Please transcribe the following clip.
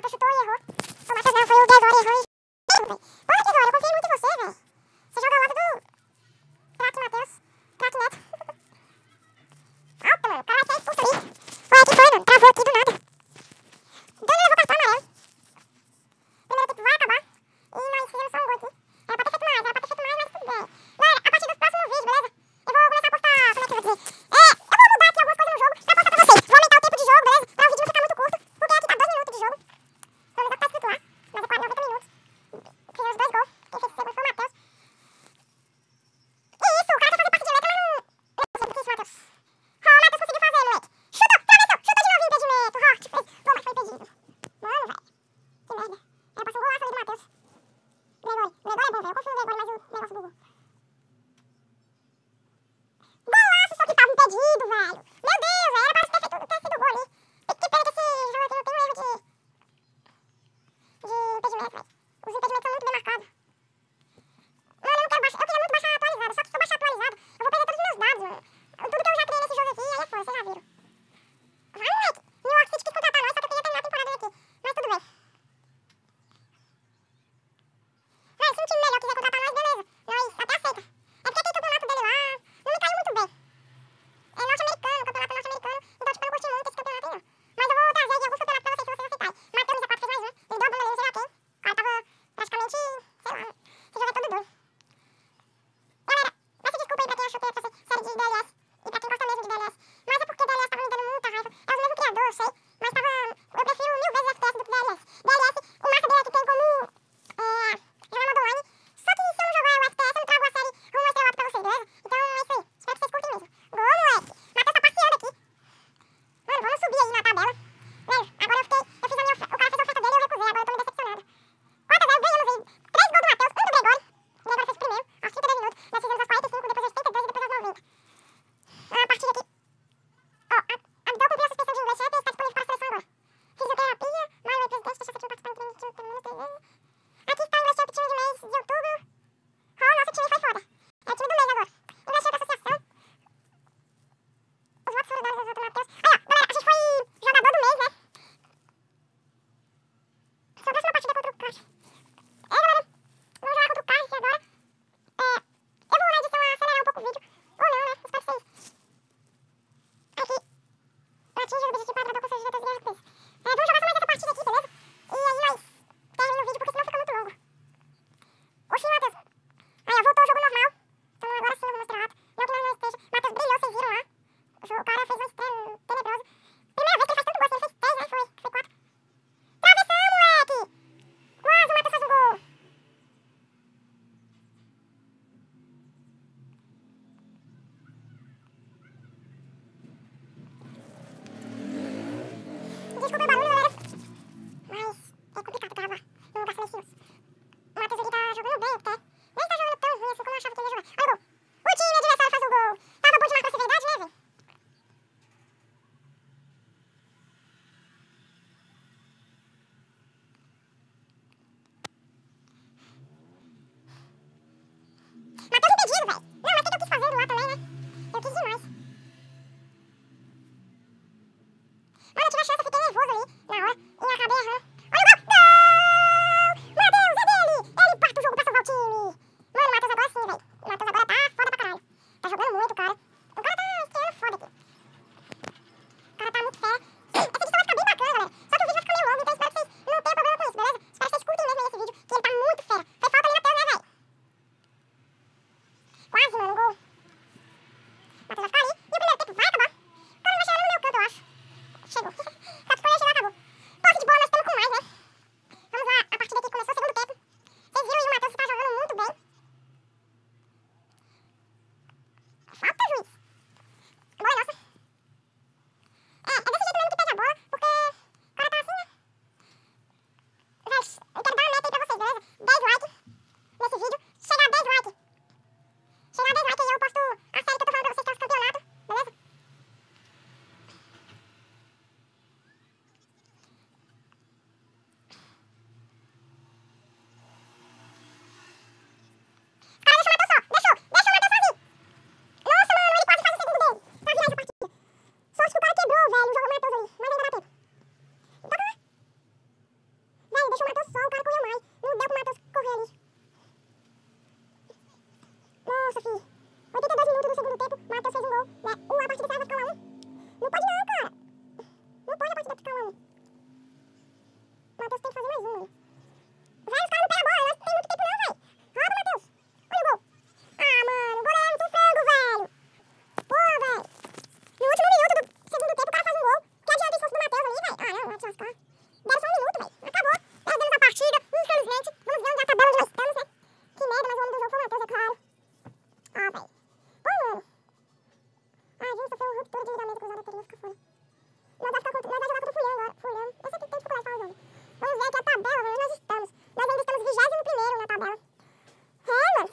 Matheus chutou e errou. O Matheus não, foi o Gregório, errou e... Porra, Gregório, eu confiei muito em você, velho. Você joga ao lado do... Craque Matheus. Craque Neto. Falta, mano. O cara vai ser expulso ali. Ué, que foi, mano? Travou aqui do nada. Então ele levou cartão amarelo. Primeiro tempo vai acabar. E nós fizemos só um gol aqui. Era pra ter feito mais, mas tudo bem. Galera, a partir do próximo vídeo, beleza? Eu vou começar a postar, como é que eu vou dizer? Eu vou mudar aqui algumas coisas no jogo pra postar pra vocês. Vou aumentar o tempo de jogo, beleza? Pra o vídeo não ficar muito curto. Porque aqui tá 2 minutos de jogo. Pelo menos é o que tá escrito lá. Mas é quase 90 minutos. Fizemos 2 gols. Quem fez o segundo foi o Matheus. E isso, o cara quer fazer passe de letra, mas não... Eu não sei o que é isso, Matheus. Ó, o Matheus conseguiu fazer, moleque. Chutou, travessou, chutou de novo o impedimento. Ó, tipo, pô, mas foi impedido. Mano, velho. Que merda. Era pra ser um golaço ali do Matheus. Gregório. Gregório é bom, velho. Eu confio no Gregório, mas o negócio bugou. Golaço, só que tava impedido, velho. Meu Deus, velho. Era pra ter sido gol ali. Que pena que esse jogo aqui não tem um erro de impedimento, velho. Os impedimentos são muito bem marcados. Mano, eu não quero baixar. Eu queria muito baixar atualizado. Só que se eu baixar atualizado, eu vou perder todos os meus dados, mano. Tudo que eu já criei nesse jogo aqui, aí é foda, vocês já viram. Vai, moleque. New York City quis contratar nós, só que eu queria terminar a temporada aqui. Mas tudo bem. Mas se um time melhor quiser contratar nós, beleza. Nós até aceita. É porque aquele campeonato dele lá não me caiu muito bem. É norte-americano, campeonato norte-americano. Então, tipo, eu não curti muito esse campeonato aí, não. Mas eu vou trazer de alguns campeonatos pra vocês, se vocês aceitarem. Matheus já fez mais um. Ele deu a bola nele, não sei lá quem. O cara tava praticamente, sei lá, esse jogo é todo doido. Galera, peço desculpa aí pra quem achou que ia ser série de DLS. E pra quem gosta mesmo de DLS. Mas é porque DLS tava me dando muita raiva. É o mesmo criador, eu sei. Mas tava... Eu prefiro 1000 vezes FPS do que DLS. DLS, o massa dele é que tem como... jogar modo online. Só que se eu não jogar o FPS, eu não trago a série rumo ao estrelato pra vocês, beleza? Então é isso aí. Espero que vocês curtem mesmo. Boa, moleque. Matheus tá passeando aqui. Mano, vamos subir aí na tabela. Velho, agora eu fiz a minha oferta. O cara fez a oferta dele e eu recusei. Agora eu tô me decepcionado. 4x0, ganhamos aí. 3 gols do Matheus, 1 do Gregório. O Gregório fez o primeiro, aos 32 minutos. Nós fizemos aos 45, depois aos 82 e depois aos 90. A partida aqui. Ó, Abdel cumpriu a suspensão de inglês, chefe, e está disponível para a seleção agora. Fisioterapia, Marlon, presidente, deixa essa time participar do treino de 3 meses. Aqui está o inglês chefe, time de mês de outubro. Ó, nosso time foi foda. É o time do mês agora. Inglês chefe da associação. Os votos foram dados aos outros Matheus. Aí, ó, galera, a gente foi jogador do mês, né? Só a próxima partida contra o Caixa. Galera, vamos jogar contra o Caixa agora. Eu vou na edição acelerar um pouco o vídeo. Ou não, né? Espero que vocês... Aqui. Eu atingi o objetivo para atrapalhar com seus diretores de RPs. Vamos jogar só mais essa partida aqui, beleza? E aí nós terminamos o vídeo porque senão fica muito longo. Oxi, Matheus. Aí, ó, voltou o jogo normal. Então agora sim eu vou mostrar o rato. Não que nós não esteja. Matheus brilhou, vocês viram lá. O cara fez uma estreia tenebrosa. Primeira vez que ele faz tanto gol, ele fez 3, né? Foi 4. Travessão, moleque! Quase o Matheus faz um gol. Desculpa o barulho, galera. Mas é complicado gravar num lugar silencioso. O Matheus ele tá jogando bem até. Nem tá jogando tão ruim assim como eu achava que ele ia jogar. Olha o gol. O time adversário faz o gol. Tava bom demais pra ser verdade, né, velho? Matheus impedido, velho. Não, mas o que eu quis fazer lá também, né? Eu quis demais. Mano, eu tive a chance, eu fiquei nervoso ali na hora e acabei errando. Olha o gol! Gol! Matheus, é dele! Ele parte o jogo pra salvar o time. deixou o Matheus só, o cara correu mais. Não deu pro Matheus correr ali. Nossa, filho. 82 minutos do segundo tempo, o Matheus fez um gol, né? A partida vai ficar 1 a 1. Não pode não, cara. Não pode a partida ficar 1 a 1. O Matheus tem que fazer mais um, mano. Velho, os caras não pegam a bola, não tem muito tempo não, velho. Rouba, Matheus. Olha o gol. Ah, mano, o goleiro tem frango, velho. Pô, velho. No último minuto do segundo tempo, o cara faz um gol. Que adianta se fosse do Matheus ali, velho? Ah, não, vai te lascar. Deram só 1 minuto, velho. Acabou. Perdemos a partida, infelizmente. Vamos ver onde a tabela onde nós estamos, né? Que merda, mas o homem do jogo foi o Matheus, é claro. Ah, velho. Pô, mano. Ah, a gente sofreu uma ruptura de ligamento cruzado anterior, fica fora. Nós vai jogar contra o Fulham agora. Fulham. Eu sei que tem dificuldade de falar o nome. Vamos ver aqui a tabela, onde nós estamos. Nós ainda estamos 21º na tabela. É, mano,